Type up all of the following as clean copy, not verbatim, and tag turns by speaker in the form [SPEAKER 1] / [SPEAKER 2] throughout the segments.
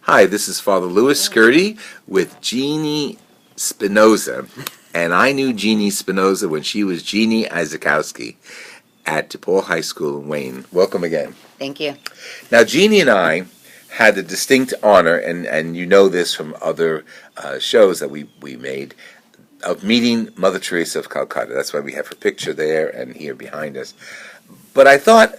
[SPEAKER 1] Hi, this is Father Louis Scurti with Jeanne Spinoza, and I knew Jeanne Spinoza when she was Jeanne Isakowski at DePaul High School in Wayne. Welcome again.
[SPEAKER 2] Thank you.
[SPEAKER 1] Now, Jeanne and I had the distinct honor, and you know this from other shows that we made, of meeting Mother Teresa of Calcutta. That's why we have her picture there and here behind us. But I thought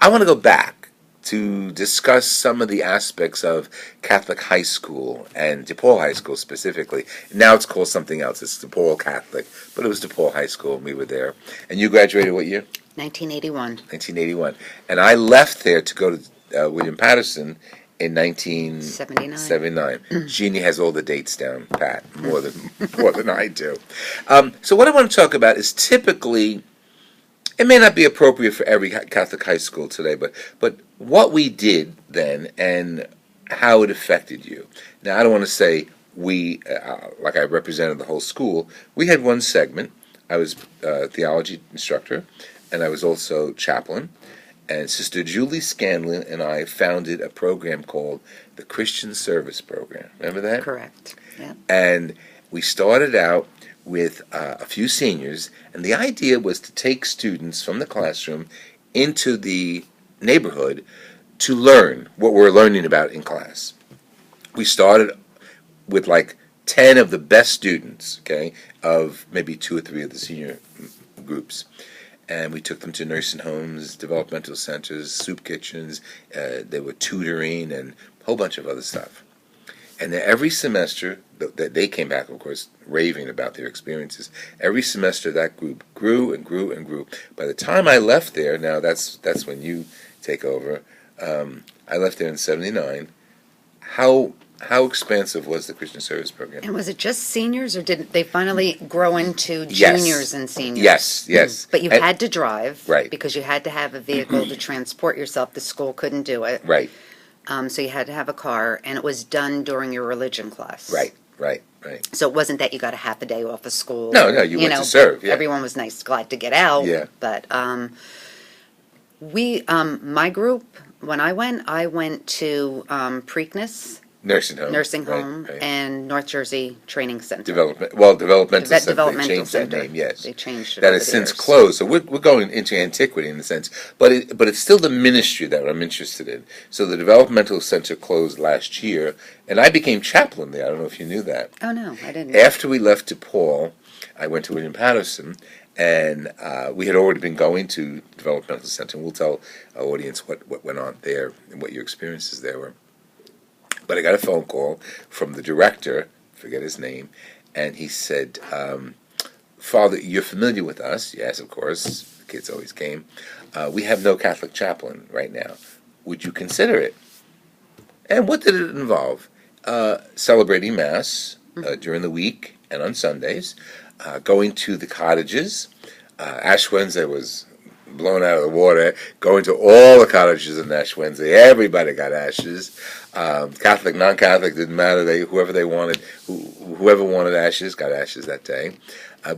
[SPEAKER 1] I want to go back to discuss some of the aspects of Catholic high school and DePaul High School specifically. Now it's called something else. It's DePaul Catholic, but it was DePaul High School, and we were there. And you graduated what year?
[SPEAKER 2] 1981.
[SPEAKER 1] 1981. And I left there to go to William Patterson in 1979. Jeanne has all the dates down pat, more than I do. So what I want to talk about is typically, it may not be appropriate for every Catholic high school today, but what we did then and how it affected you. Now, I don't want to say we, like I represented the whole school. We had one segment. I was a theology instructor, and I was also chaplain. And Sister Julie Scanlon and I founded a program called the Christian Service Program. Remember that?
[SPEAKER 2] Correct. Yeah.
[SPEAKER 1] And we started out with a few seniors, and the idea was to take students from the classroom into the neighborhood to learn what we're learning about in class. We started with like 10 of the best students, okay, of maybe 2 or 3 of the senior groups. And we took them to nursing homes, developmental centers, soup kitchens. They were tutoring and a whole bunch of other stuff. And then every semester, they came back, of course, raving about their experiences. Every semester, that group grew and grew and grew. By the time I left there, now that's when you take over. I left there in '79. How expansive was the Christian Service Program?
[SPEAKER 2] And was it just seniors, or did they finally grow into juniors and seniors?
[SPEAKER 1] Yes.
[SPEAKER 2] But you had to drive,
[SPEAKER 1] right?
[SPEAKER 2] Because you had to have a vehicle to transport yourself. The school couldn't do it,
[SPEAKER 1] right?
[SPEAKER 2] So you had to have a car, and it was done during your religion class,
[SPEAKER 1] right.
[SPEAKER 2] So it wasn't that you got a half a day off of school.
[SPEAKER 1] No, you went to serve. Yeah.
[SPEAKER 2] Everyone was glad to get out.
[SPEAKER 1] Yeah.
[SPEAKER 2] But my group, when I went to Preakness Nursing home,
[SPEAKER 1] right.
[SPEAKER 2] and North Jersey Training Center.
[SPEAKER 1] Developmental Center. They changed that name. Yes,
[SPEAKER 2] they changed it.
[SPEAKER 1] That has since closed. So we're going into antiquity in a sense, but it's still the ministry that I'm interested in. So the Developmental Center closed last year, and I became chaplain there. I don't know if you knew that.
[SPEAKER 2] Oh no, I didn't.
[SPEAKER 1] After we left DePaul, I went to William Patterson, and we had already been going to Developmental Center. And we'll tell our audience what went on there and what your experiences there were. But I got a phone call from the director, forget his name, and he said, Father, you're familiar with us. Yes, of course. The kids always came. We have no Catholic chaplain right now. Would you consider it? And what did it involve? Celebrating Mass during the week and on Sundays, going to the cottages. Ash Wednesday was blown out of the water, going to all the cottages on Ash Wednesday. Everybody got ashes. Catholic, non-Catholic, didn't matter. Whoever wanted ashes got ashes that day.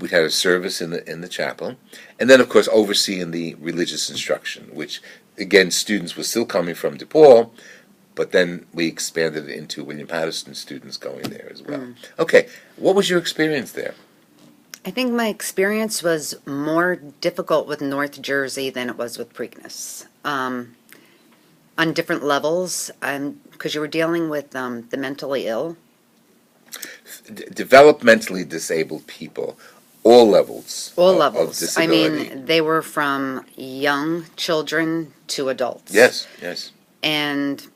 [SPEAKER 1] We had a service in the chapel, and then of course overseeing the religious instruction, which again students were still coming from DePaul, but then we expanded it into William Patterson students going there as well. Okay, what was your experience there?
[SPEAKER 2] I think my experience was more difficult with North Jersey than it was with Preakness. On different levels, because you were dealing with the mentally ill.
[SPEAKER 1] Developmentally disabled people, all levels.
[SPEAKER 2] All levels.
[SPEAKER 1] Of disability.
[SPEAKER 2] I mean, they were from young children to adults.
[SPEAKER 1] Yes.
[SPEAKER 2] And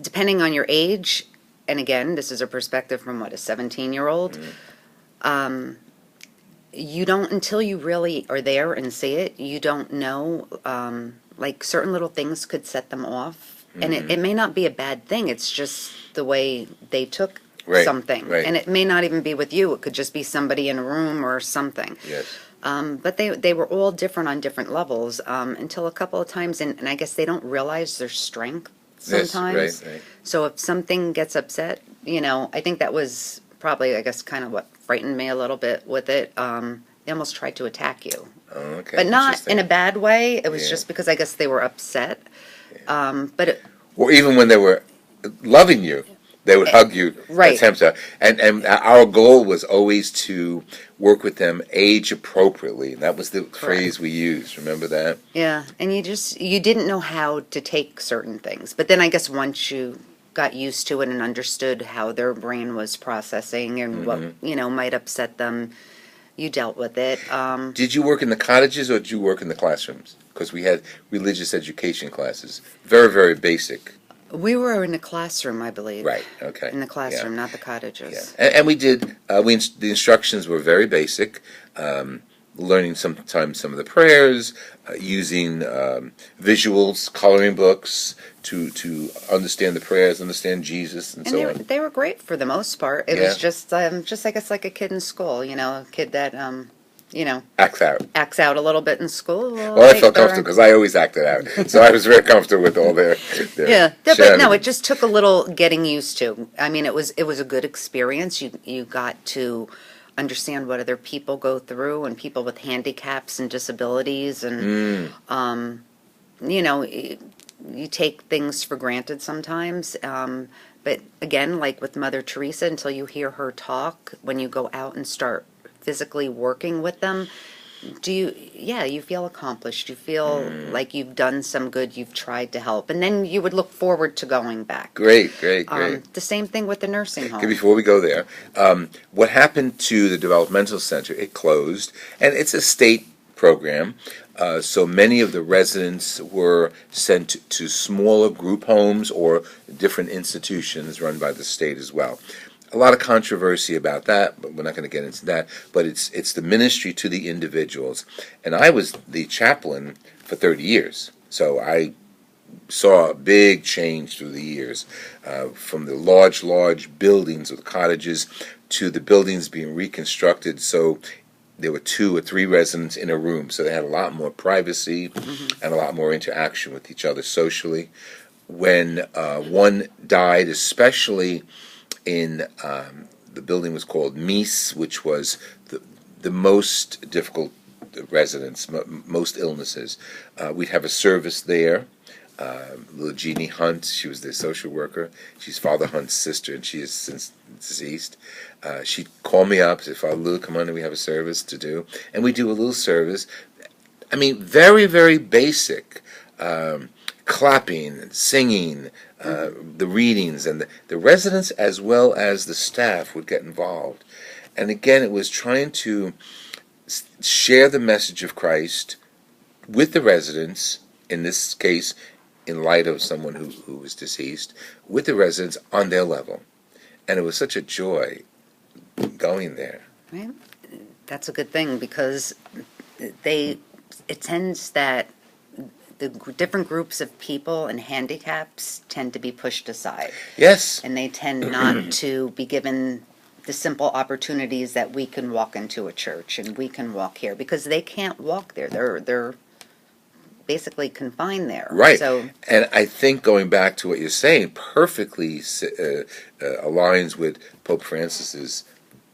[SPEAKER 2] depending on your age, and again, this is a perspective from a 17-year-old, you don't, until you really are there and see it, you don't know, like certain little things could set them off. And it may not be a bad thing, it's just the way they took something.
[SPEAKER 1] Right.
[SPEAKER 2] And it may not even be with you, it could just be somebody in a room or something.
[SPEAKER 1] Yes.
[SPEAKER 2] But they were all different on different levels until a couple of times, and I guess they don't realize their strength sometimes.
[SPEAKER 1] Yes, right.
[SPEAKER 2] So if something gets upset, I think that was probably, I guess, kind of what frightened me a little bit with it. They almost tried to attack you.
[SPEAKER 1] Oh, okay.
[SPEAKER 2] But not in a bad way. It was just because I guess they were upset. But
[SPEAKER 1] or even when they were loving you, they would hug you,
[SPEAKER 2] Right.
[SPEAKER 1] attempt to, and our goal was always to work with them age appropriately. That was the phrase we used. Remember that?
[SPEAKER 2] Yeah, and you didn't know how to take certain things. But then I guess once you got used to it and understood how their brain was processing and what, might upset them, you dealt with it.
[SPEAKER 1] Did you work in the cottages or did you work in the classrooms? Because we had religious education classes, very, very basic.
[SPEAKER 2] We were in the classroom, I believe.
[SPEAKER 1] Right. Okay.
[SPEAKER 2] In the classroom,
[SPEAKER 1] Yeah.
[SPEAKER 2] not the
[SPEAKER 1] Yeah.
[SPEAKER 2] cottages.
[SPEAKER 1] And we did. The instructions were very basic. Learning sometimes some of the prayers, using visuals, coloring books to understand the prayers, understand Jesus, and
[SPEAKER 2] And
[SPEAKER 1] so on.
[SPEAKER 2] they were great for the most part. It
[SPEAKER 1] Yeah.
[SPEAKER 2] was just I guess like a kid in school, a kid that
[SPEAKER 1] Acts out.
[SPEAKER 2] acts out a little bit in school.
[SPEAKER 1] Well, I felt comfortable because I always acted out, so I was very comfortable with all their
[SPEAKER 2] Yeah, but no,
[SPEAKER 1] shenanigans.
[SPEAKER 2] it just took a little getting used to. I mean, it was a good experience. You got to understand what other people go through and people with handicaps and disabilities, and you take things for granted sometimes. But again, like with Mother Teresa, until you hear her talk, when you go out and start physically working with them, you feel accomplished. You feel like you've done some good, you've tried to help. And then you would look forward to going back.
[SPEAKER 1] Great.
[SPEAKER 2] The same thing with the nursing home.
[SPEAKER 1] Okay, before we go there, what happened to the developmental center? It closed, and it's a state program. So many of the residents were sent to smaller group homes or different institutions run by the state as well. A lot of controversy about that, but we're not going to get into that. But it's the ministry to the individuals, and I was the chaplain for 30 years, so I saw a big change through the years, from the large buildings with cottages to the buildings being reconstructed. So there were 2 or 3 residents in a room, so they had a lot more privacy and a lot more interaction with each other socially. When one died, especially in the building was called Mies, which was the most difficult residents, most illnesses. We'd have a service there. Little Jeanne Hunt, she was the social worker. She's Father Hunt's sister, and she is since deceased. She'd call me up, say, Father Lou, come on, and we have a service to do. And we do a little service. I mean, very, very basic. Clapping and singing, the readings, and the residents as well as the staff would get involved. And again, it was trying to share the message of Christ with the residents, in this case, in light of someone who was deceased, with the residents on their level. And it was such a joy going there.
[SPEAKER 2] Right? That's a good thing because it tends that the different groups of people and handicaps tend to be pushed aside.
[SPEAKER 1] Yes.
[SPEAKER 2] And they tend not to be given the simple opportunities that we can walk into a church and we can walk here because they can't walk there. They're basically confined there.
[SPEAKER 1] Right.
[SPEAKER 2] So,
[SPEAKER 1] and I think going back to what you're saying perfectly aligns with Pope Francis's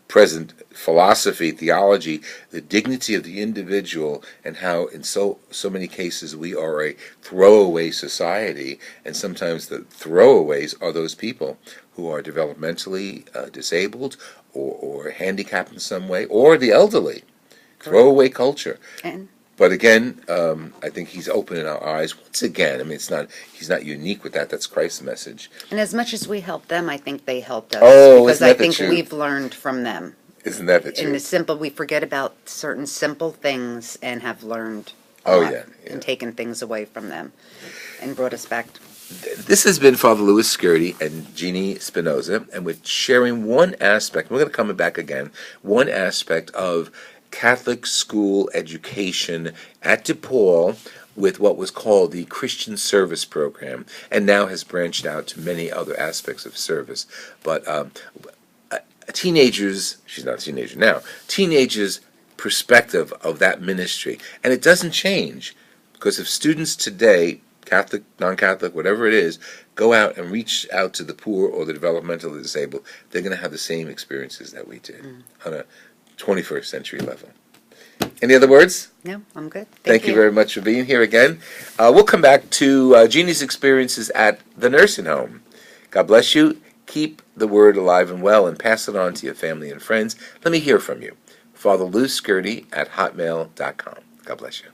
[SPEAKER 1] present philosophy, theology, the dignity of the individual, and how in so many cases we are a throwaway society, and sometimes the throwaways are those people who are developmentally disabled or handicapped in some way, or the elderly. Throwaway culture.
[SPEAKER 2] and
[SPEAKER 1] But again, I think he's opening our eyes once again. I mean, he's not unique with that. That's Christ's message.
[SPEAKER 2] and as much as we help them, I think they helped us
[SPEAKER 1] Oh,
[SPEAKER 2] because
[SPEAKER 1] isn't
[SPEAKER 2] I
[SPEAKER 1] that the
[SPEAKER 2] think
[SPEAKER 1] truth?
[SPEAKER 2] we've learned from them.
[SPEAKER 1] Isn't that the
[SPEAKER 2] In
[SPEAKER 1] truth?
[SPEAKER 2] the simple, we forget about certain simple things and have learned a
[SPEAKER 1] Oh,
[SPEAKER 2] lot
[SPEAKER 1] yeah.
[SPEAKER 2] and taken things away from them and brought us back.
[SPEAKER 1] This has been Father Louis Scurti and Jeanne Spinoza, and we're sharing one aspect. We're going to come back again. One aspect of Catholic school education at DePaul with what was called the Christian Service Program, and now has branched out to many other aspects of service. But teenagers, she's not a teenager now, teenagers' perspective of that ministry. And it doesn't change, because if students today, Catholic, non-Catholic, whatever it is, go out and reach out to the poor or the developmentally disabled, they're going to have the same experiences that we did on a 21st century level. Any other words?
[SPEAKER 2] No, I'm good.
[SPEAKER 1] Thank you very much for being here again. We'll come back to Jeannie's experiences at the nursing home. God bless you. Keep the word alive and well and pass it on to your family and friends. Let me hear from you. Father Lou Scurti at hotmail.com. God bless you.